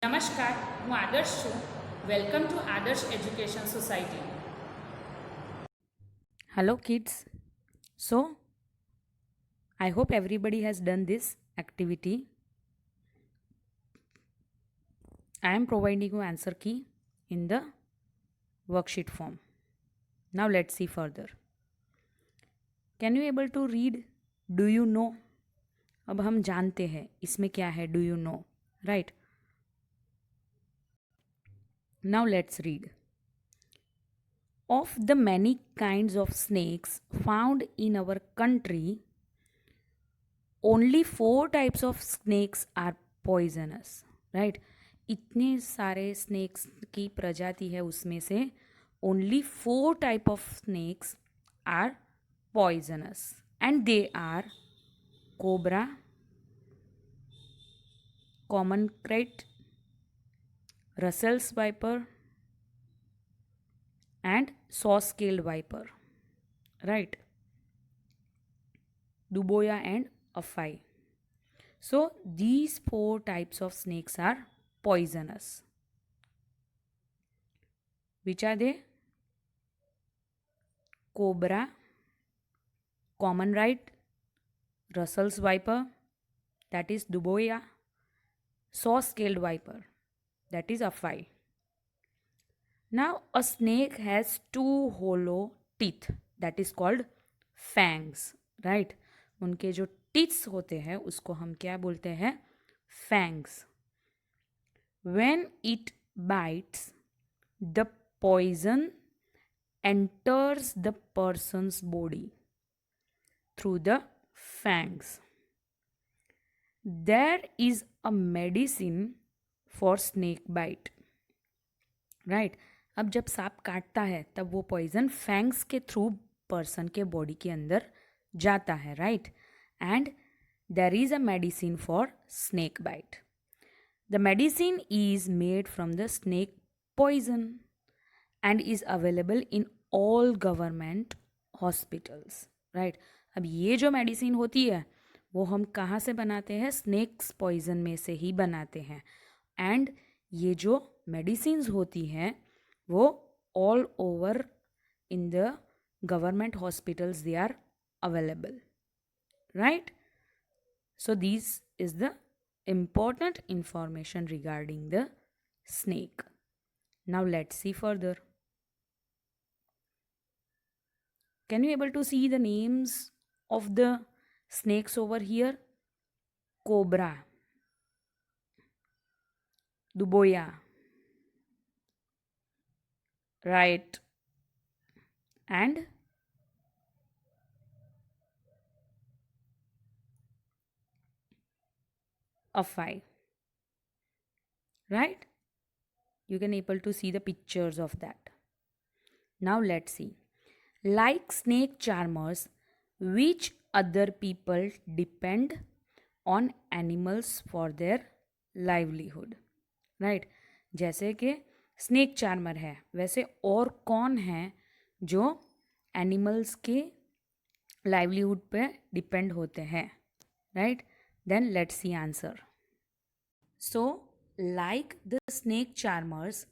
નમસ્કાર, હું આદર્શ છું. વેલકમ ટુ આદર્શ education society. Hello, kids. So, I hope everybody has done this activity. I am providing you answer key in the worksheet form. Now, let's see further. Can you able to read? Do you know? अब हम जानते हैं इसमें क्या है. Do you know? Right. Now, let's read. Of the many kinds of snakes found in our country, only 4 types of snakes are poisonous. Right. इतने सारे snacks की प्रजाति है, उसमें से only 4 type of snakes are poisonous and they are cobra, common krait, Russell's viper and saw-scaled viper, right? Duboya and Aphai. So these 4 types of snakes are poisonous. Which are they? Cobra, common rat, Russell's viper, that is Duboya, saw-scaled viper, that is Aphai. Now a snake has 2 hollow teeth, that is called fangs, right? उनके जो teeths होते हैं उसको हम क्या बोलते हैं? fangs. When it bites, the poison enters the person's body through the fangs. There is a medicine for snake bite, right? अब जब सांप काटता है तब वो पॉइजन फैंग्स के थ्रू पर्सन के बॉडी के अंदर जाता है, right? And there is a medicine for snake bite. The medicine is made from the snake poison and is available in all government hospitals, right? अब ये जो मेडिसिन होती है वो हम कहाँ से बनाते हैं? स्नेक्स पॉइजन में से ही बनाते हैं. एंड ये जो मेडिसिन्स होती हैं वो all over in the government hospitals they are available, right? So this is the important information regarding the snake. Now let's see further. Can you able to see the names of the snakes over here? Cobra, Duboya, right, and Aphai, right? You can able to see the pictures of that. Now let's see. Like snake charmers, which other people depend on animals for their livelihood, right? जैसे कि snake charmer है, वैसे और कौन है जो animals के livelihood पे डिपेंड होते हैं, right? Then let's see answer. So like the snake charmers,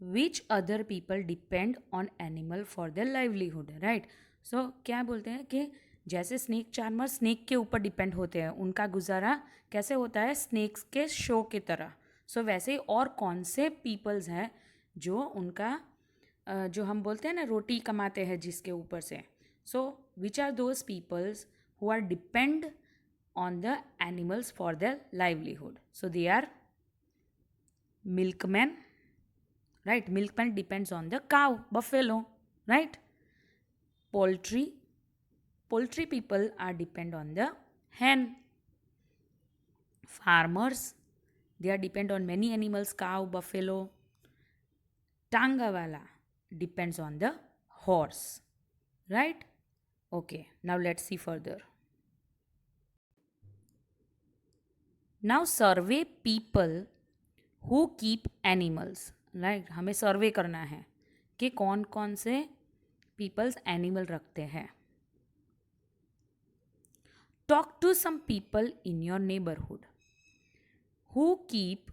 which other people depend on animal for their livelihood, right? So क्या बोलते हैं कि जैसे स्नेक चार्मर स्नेक के ऊपर डिपेंड होते हैं, उनका गुजारा कैसे होता है? स्नेक्स के शो की तरह. सो वैसे ही और कौन से पीपल्स हैं जो उनका जो हम बोलते हैं ना रोटी कमाते हैं जिसके ऊपर से. So which are those peoples who are depend on the animals for their livelihood? So they are milkmen, right? Milkman depends on the cow, buffalo, right? Poultry people are depend on the hen. Farmers, they are depend on many animals, cow, buffalo. Tangawala depends on the horse, right? Okay, now let's see further. Now survey people who keep animals, right? हमें सर्वे करना है कि कौन कौन से peoples animal रखते हैं. Talk to some people in your neighborhood who keep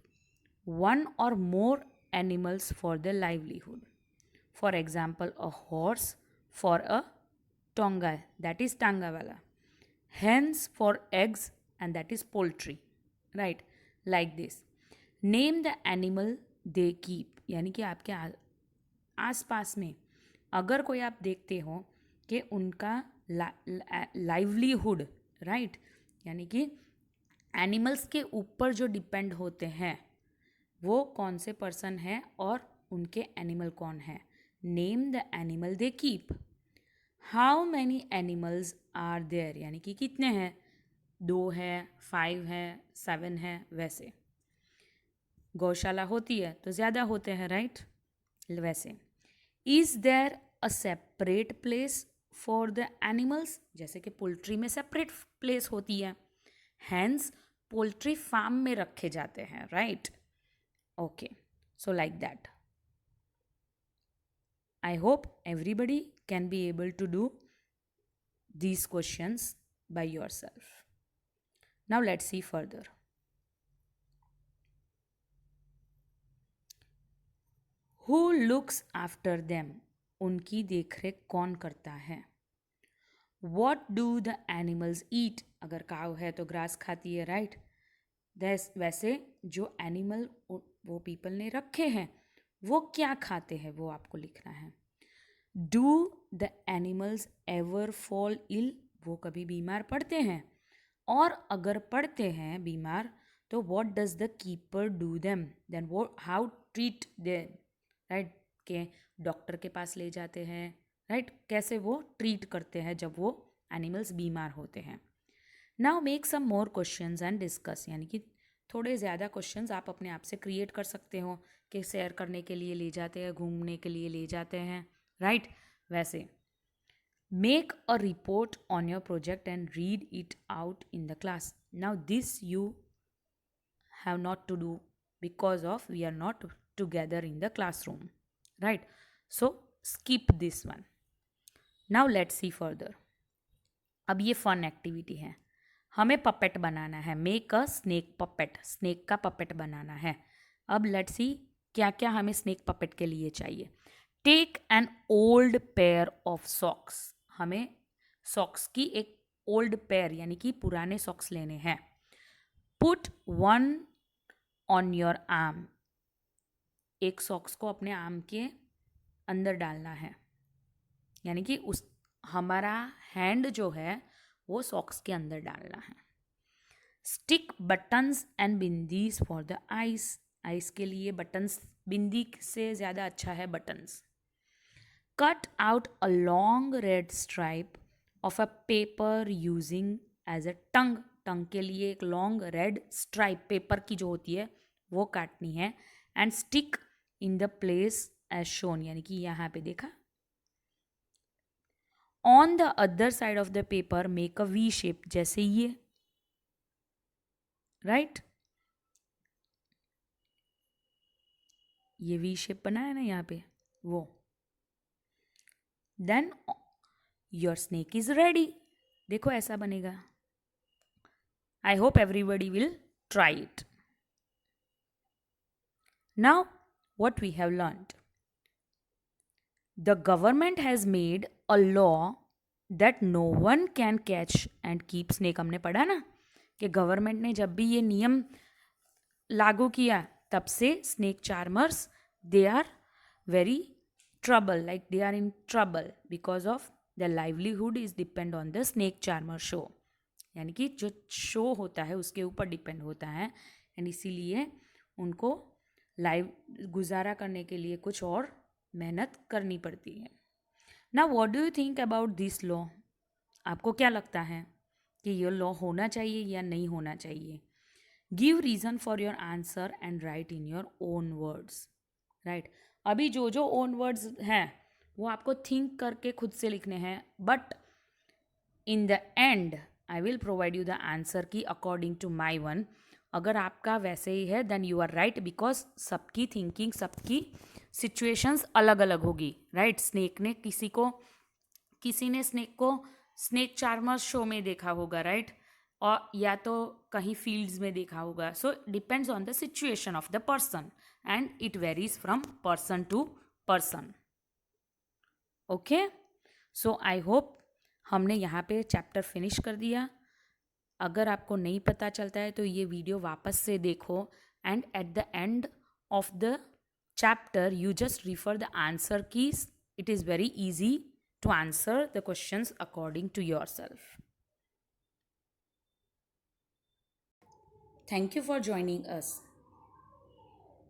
one or more animals for their livelihood. For example, a horse for a tonga, that is tanga wala. Hens for eggs, and that is poultry. Right? Like this. Name the animal they keep. यानी कि आपके आस पास में अगर कोई आप देखते हो कि उनका लाइवलीहुड, राइट, यानी कि एनिमल्स के ऊपर जो डिपेंड होते हैं वो कौन से पर्सन हैं और उनके एनिमल कौन है. Name the animal they keep. How many animals are there, यानी कि कितने हैं, 2 है, 5 है, 7 है. वैसे गौशाला होती है तो ज़्यादा होते हैं, राइट. वैसे is there a separate place for the animals, जैसे कि पोल्ट्री में सेपरेट प्लेस होती है. हैंस पोल्ट्री फार्म में रखे जाते हैं, right. Okay, so like that. I hope everybody can be able to do these questions by yourself. Now let's see further. Who looks after them? उनकी देखरेख कौन करता है. What do the animals eat? अगर काव है तो ग्रास खाती है, राइट. वैसे जो एनिमल वो पीपल ने रखे हैं वो क्या खाते हैं वो आपको लिखना है. Do the animals ever fall ill? वो कभी बीमार पड़ते हैं, और अगर पड़ते हैं बीमार तो what does the keeper do them, then वो हाउ ट्रीट देम, राइट. के डॉक्टर के पास ले जाते हैं, राइट. कैसे वो ट्रीट करते हैं जब वो एनिमल्स बीमार होते हैं. Now make some more questions and discuss, यानी कि थोड़े ज़्यादा क्वेश्चंस आप अपने आप से क्रिएट कर सकते हो कि सैर करने के लिए ले जाते हैं, घूमने के लिए ले जाते हैं, राइट. वैसे make a report on your project and read it out in the class. Now this you have not to do because of we are not together in the classroom, right. So skip this one. Now let's see further. अब ये fun activity है. हमें puppet बनाना है. Make a snake puppet. Snake का puppet बनाना है. अब लेट्स सी क्या क्या हमें स्नेक पपेट के लिए चाहिए. Take an old pair of socks. हमें सॉक्स की एक ओल्ड पेयर यानी कि पुराने सॉक्स लेने हैं. Put one on your arm. एक सॉक्स को अपने आर्म के अंदर डालना है, यानी कि उस हमारा हैंड जो है वो सॉक्स के अंदर डालना है. Stick buttons and bindis for the eyes. Eyes के लिए बटन्स, बिंदी से ज़्यादा अच्छा है buttons. Cut out a long red stripe of a paper using as a tongue. Tongue के लिए एक लॉन्ग रेड स्ट्राइप पेपर की जो होती है वो काटनी है. And stick in the place as shown, यानी कि यहाँ पे देखा. On the other side of the paper make a V shape, जैसे ये, राइट. ये वी शेप बना है ना यहाँ पे, वो. Then your snake is ready. देखो ऐसा बनेगा. I hope everybody will try it. Now what we have learned. The government has made a law that no one can catch and keep snake. हमने पढ़ा ना कि गवर्नमेंट ने जब भी ये नियम लागू किया तब से snake charmers they are very trouble, like they are in trouble because of the livelihood is depend on the snake charmer show. यानी कि जो शो होता है उसके ऊपर डिपेंड होता है, एंड इसीलिए उनको लाइव गुजारा करने के लिए कुछ और मेहनत करनी पड़ती है. Now what do you think about this law? आपको क्या लगता है कि ये लॉ होना चाहिए या नहीं होना चाहिए? Give reason for your answer and right in your own words, right. अभी जो जो ओन वर्ड्स हैं वो आपको थिंक करके खुद से लिखने हैं, but in the end I will provide you the answer key according to my one. अगर आपका वैसे ही है then you are right, because सबकी थिंकिंग, सबकी सिचुएशंस अलग अलग होगी, राइट. स्नेक ने किसी ने स्नेक को स्नेक चार्मर शो में देखा होगा, राइट, और या तो कहीं फील्ड्स में देखा होगा. So depends on the situation of the person and it varies from person to person. Okay, so I hope हमने यहाँ पे चैप्टर फिनिश कर दिया. अगर आपको नहीं पता चलता है तो ये वीडियो वापस से देखो and at the end of the chapter you just refer the answer keys. It is very easy to answer the questions according to yourself. Thank you for joining us.